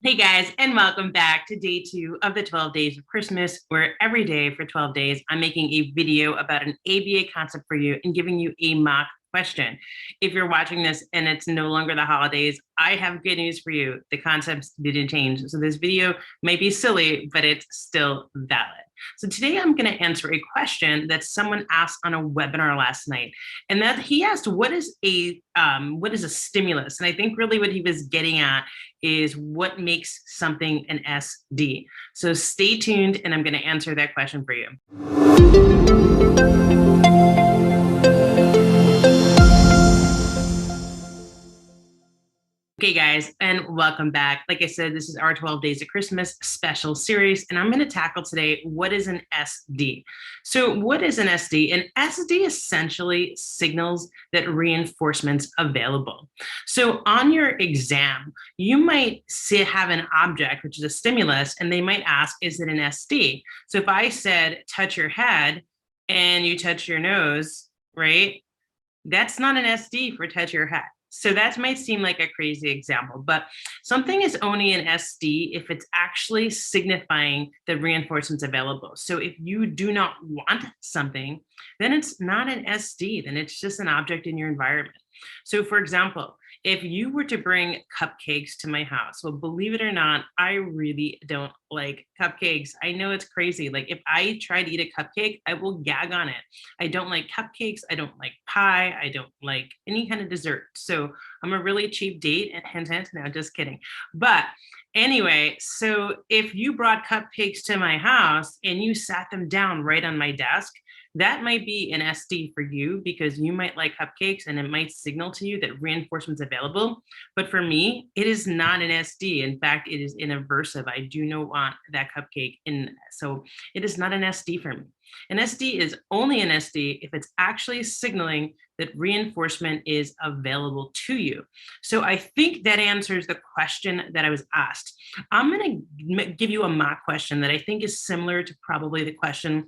Hey guys, and welcome back to day 2 of the 12 days of Christmas, where every day for 12 days, I'm making a video about an ABA concept for you and giving you a mock question. If you're watching this and it's no longer the holidays, I have good news for you. The concepts didn't change. So this video may be silly, but it's still valid. So today I'm going to answer a question that someone asked on a webinar last night, and that he asked, what is a stimulus? And I think really what he was getting at is what makes something an SD. So stay tuned, and I'm going to answer that question for you. Okay, guys, and welcome back. Like I said, this is our 12 Days of Christmas special series, and I'm going to tackle today what is an SD. So what is an SD? An SD essentially signals that reinforcement's available. So on your exam, you might have an object, which is a stimulus, and they might ask, is it an SD? So if I said, touch your head, and you touch your nose, right? That's not an SD for touch your head. So that might seem like a crazy example, but something is only an SD if it's actually signifying that reinforcement's available. So if you do not want something, then it's not an SD, then it's just an object in your environment. So for example, if you were to bring cupcakes to my house, well, believe it or not, I really don't like cupcakes. I know it's crazy. Like if I try to eat a cupcake, I will gag on it. I don't like cupcakes. I don't like pie. I don't like any kind of dessert. So I'm a really cheap date, and hint, no, just kidding. But anyway, so if you brought cupcakes to my house and you sat them down right on my desk, that might be an SD for you because you might like cupcakes and it might signal to you that reinforcement's available. But for me, it is not an SD. In fact, it is in aversive. I do not want that cupcake in. So it is not an SD for me. An SD is only an SD if it's actually signaling that reinforcement is available to you. So I think that answers the question that I was asked. I'm going to give you a mock question that I think is similar to probably the question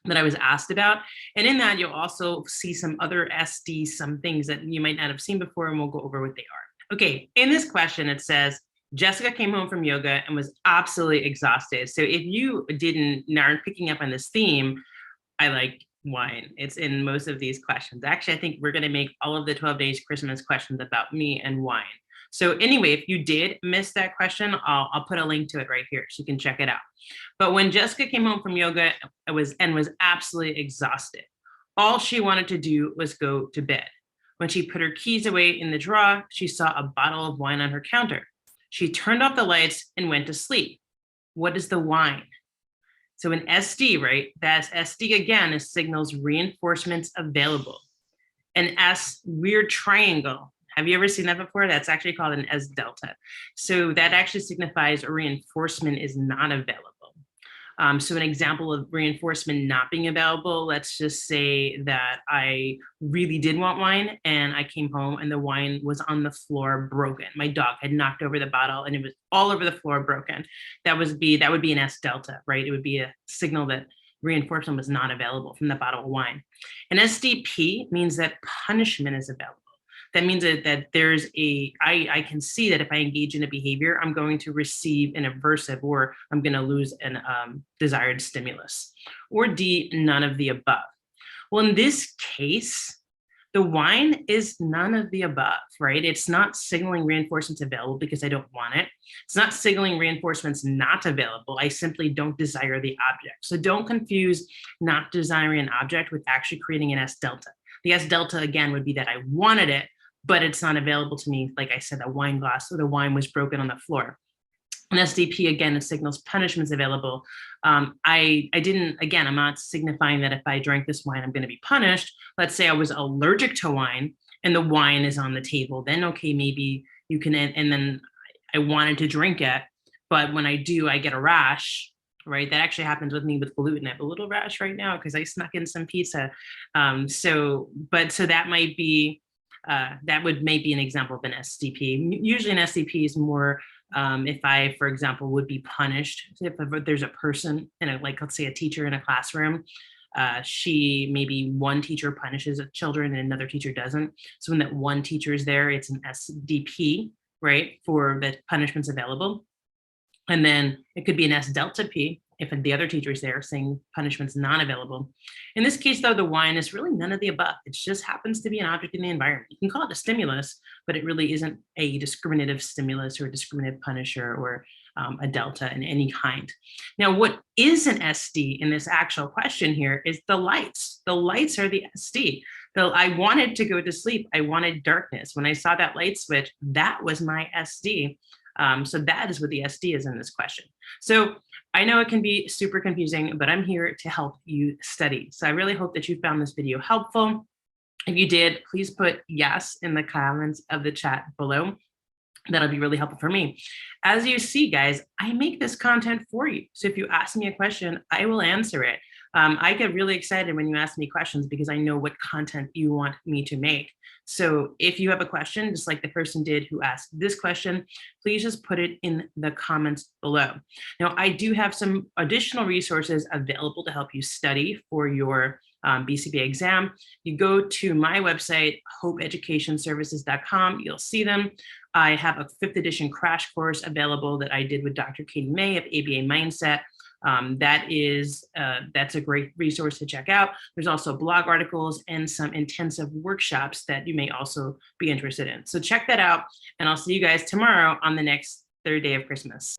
that I was asked about. And in that, you'll also see some other SDs, some things that you might not have seen before, and we'll go over what they are. Okay, in this question, it says, Jessica came home from yoga and was absolutely exhausted. So if you aren't picking up on this theme, I like wine. It's in most of these questions. Actually, I think we're going to make all of the 12 days Christmas questions about me and wine. So anyway, if you did miss that question, I'll put a link to it right here so you can check it out. But when Jessica came home from yoga was absolutely exhausted, all she wanted to do was go to bed. When she put her keys away in the drawer, she saw a bottle of wine on her counter. She turned off the lights and went to sleep. What is the wine? So an SD, right? That's SD again, is signals reinforcements available. An S weird triangle. Have you ever seen that before? That's actually called an S delta. So that actually signifies a reinforcement is not available. So an example of reinforcement not being available, let's just say that I really did want wine and I came home and the wine was on the floor broken. My dog had knocked over the bottle and it was all over the floor broken. That would be an S delta, right? It would be a signal that reinforcement was not available from the bottle of wine. An SDP means that punishment is available. That means that there's I can see that if I engage in a behavior, I'm going to receive an aversive or I'm going to lose an desired stimulus. Or D, none of the above. Well, in this case, the wine is none of the above, right? It's not signaling reinforcement's available because I don't want it. It's not signaling reinforcement's not available. I simply don't desire the object. So don't confuse not desiring an object with actually creating an S delta. The S delta, again, would be that I wanted it, but it's not available to me. Like I said, a wine glass or the wine was broken on the floor. An SDP, again, it signals punishment's available. I didn't, again, I'm not signifying that if I drank this wine, I'm going to be punished. Let's say I was allergic to wine and the wine is on the table. Then, okay, maybe you can, and then I wanted to drink it. But when I do, I get a rash, right? That actually happens with me with gluten. I have a little rash right now because I snuck in some pizza. So that might be, that would maybe an example of an SDP. Usually an SDP is more if I, for example, would be punished. If there's a person, like let's say a teacher in a classroom, maybe one teacher punishes children and another teacher doesn't. So when that one teacher is there, it's an SDP, right, for the punishments available. And then it could be an S delta P if the other teacher is there saying punishment's non-available. In this case, though, the wine is really none of the above. It just happens to be an object in the environment. You can call it a stimulus, but it really isn't a discriminative stimulus or a discriminative punisher or a delta in any kind. Now, what is an SD in this actual question here is the lights. The lights are the SD. So I wanted to go to sleep. I wanted darkness. When I saw that light switch, that was my SD. So that is what the SD is in this question. So I know it can be super confusing, but I'm here to help you study. So I really hope that you found this video helpful. If you did, please put yes in the comments of the chat below. That'll be really helpful for me. As you see, guys, I make this content for you. So if you ask me a question, I will answer it. I get really excited when you ask me questions because I know what content you want me to make. So if you have a question, just like the person did who asked this question, please just put it in the comments below. Now, I do have some additional resources available to help you study for your BCBA exam. You go to my website, hopeeducationservices.com. You'll see them. I have a 5th edition crash course available that I did with Dr. Katie May of ABA Mindset. That's a great resource to check out. There's also blog articles and some intensive workshops that you may also be interested in. So check that out, and I'll see you guys tomorrow on the next third day of Christmas.